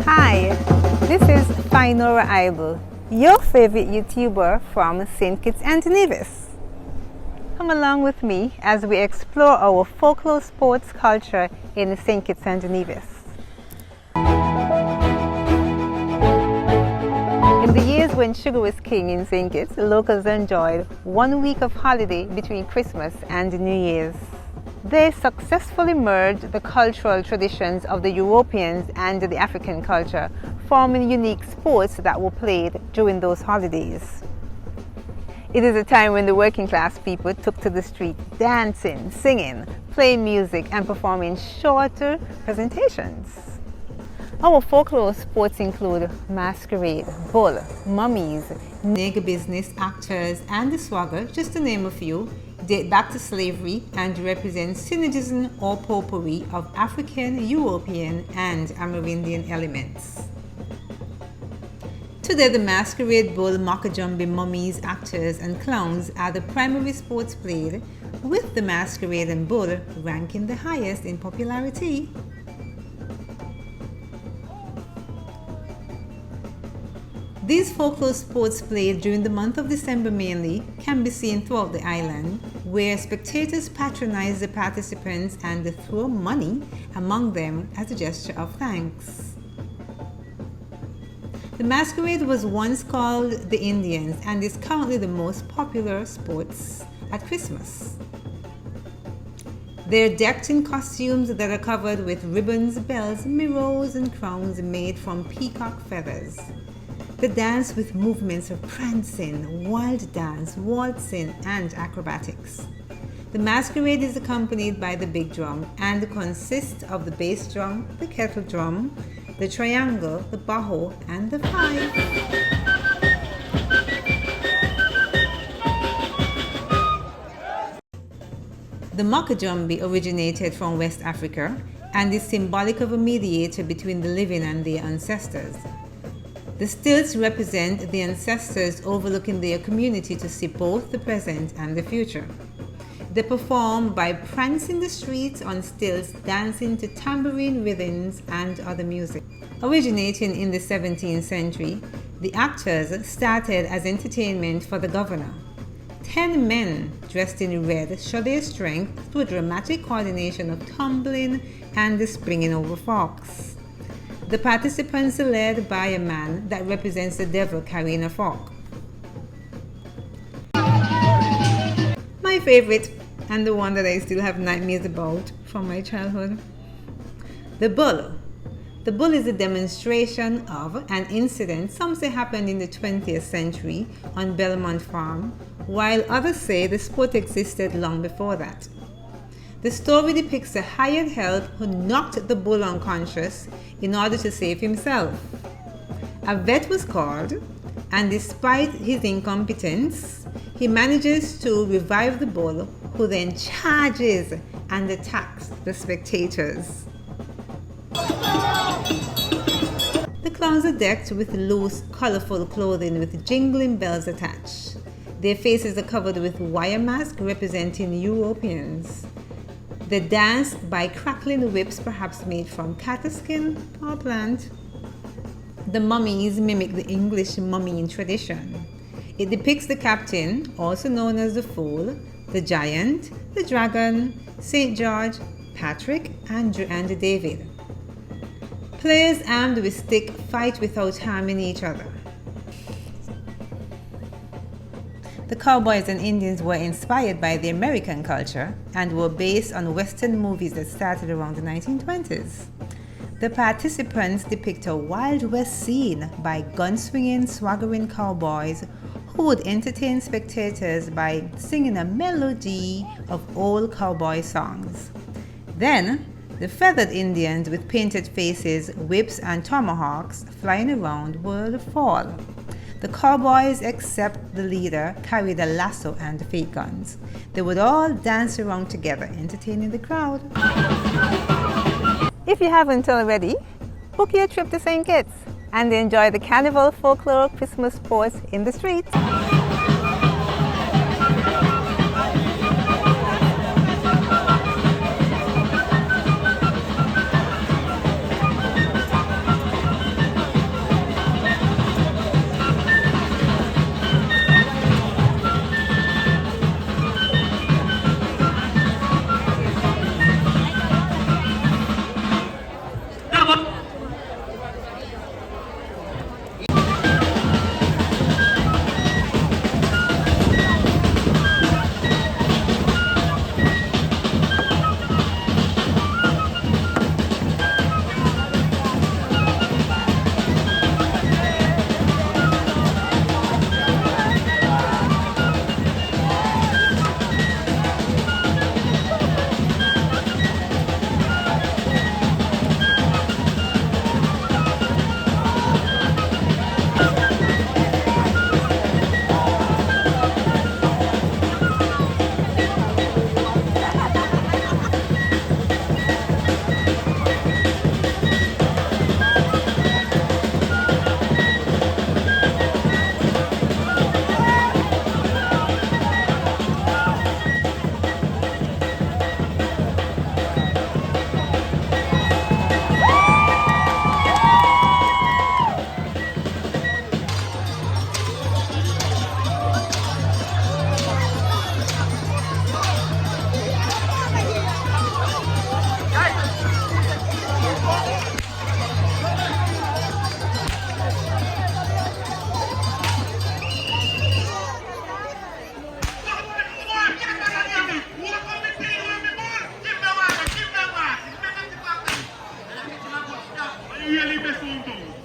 Hi, this is Finora Idol, your favorite YouTuber from St. Kitts and Nevis. Come along with me as we explore our folklore sports culture in St. Kitts and Nevis. In the years when sugar was king in St. Kitts, locals enjoyed 1 week of holiday between Christmas and New Year's. They successfully merged the cultural traditions of the Europeans and the African culture, forming unique sports that were played during those holidays. It is a time when the working class people took to the street, dancing, singing, playing music, and performing shorter presentations. Our folklore sports include masquerade, bull, mummies, nigger business, actors, and the swagger, just to name a few, date back to slavery and represent synergism or potpourri of African, European, and Amerindian elements. Today, the masquerade, bull, Moko Jumbies, mummies, actors, and clowns are the primary sports played, with the masquerade and bull ranking the highest in popularity. These folklore sports played during the month of December mainly can be seen throughout the island, where spectators patronize the participants and throw money among them as a gesture of thanks. The masquerade was once called the Indians and is currently the most popular sports at Christmas. They're decked in costumes that are covered with ribbons, bells, mirrors, and crowns made from peacock feathers. They dance with movements of prancing, wild dance, waltzing, and acrobatics. The masquerade is accompanied by the big drum and consists of the bass drum, the kettle drum, the triangle, the bajo, and the fife. The Moko Jumbies originated from West Africa and is symbolic of a mediator between the living and their ancestors. The stilts represent the ancestors overlooking their community to see both the present and the future. They perform by prancing the streets on stilts, dancing to tambourine rhythms and other music. Originating in the 17th century, the actors started as entertainment for the governor. 10 men dressed in red show their strength through a dramatic coordination of tumbling and springing over forks. The participants are led by a man that represents the devil carrying a fork. My favorite, and the one that I still have nightmares about from my childhood, the bull. The bull is a demonstration of an incident some say happened in the 20th century on Belmont Farm, while others say the sport existed long before that. The story depicts a hired help who knocked the bull unconscious in order to save himself. A vet was called, and despite his incompetence, he manages to revive the bull, who then charges and attacks the spectators. The clowns are decked with loose, colorful clothing with jingling bells attached. Their faces are covered with wire masks representing Europeans. They dance by crackling whips, perhaps made from cat skin or plant. The mummies mimic the English mummying tradition. It depicts the captain, also known as the fool, the giant, the dragon, St. George, Patrick, Andrew, and David. Players armed with sticks fight without harming each other. The Cowboys and Indians were inspired by the American culture and were based on Western movies that started around the 1920s. The participants depict a Wild West scene by gun-swinging, swaggering cowboys who would entertain spectators by singing a melody of old cowboy songs. Then, the feathered Indians with painted faces, whips, and tomahawks flying around would fall. The cowboys, except the leader, carried a lasso and fake guns. They would all dance around together, entertaining the crowd. If you haven't already, book your trip to St. Kitts and enjoy the Carnival Folklore Christmas sports in the streets. Aí eu ia ali pergunto,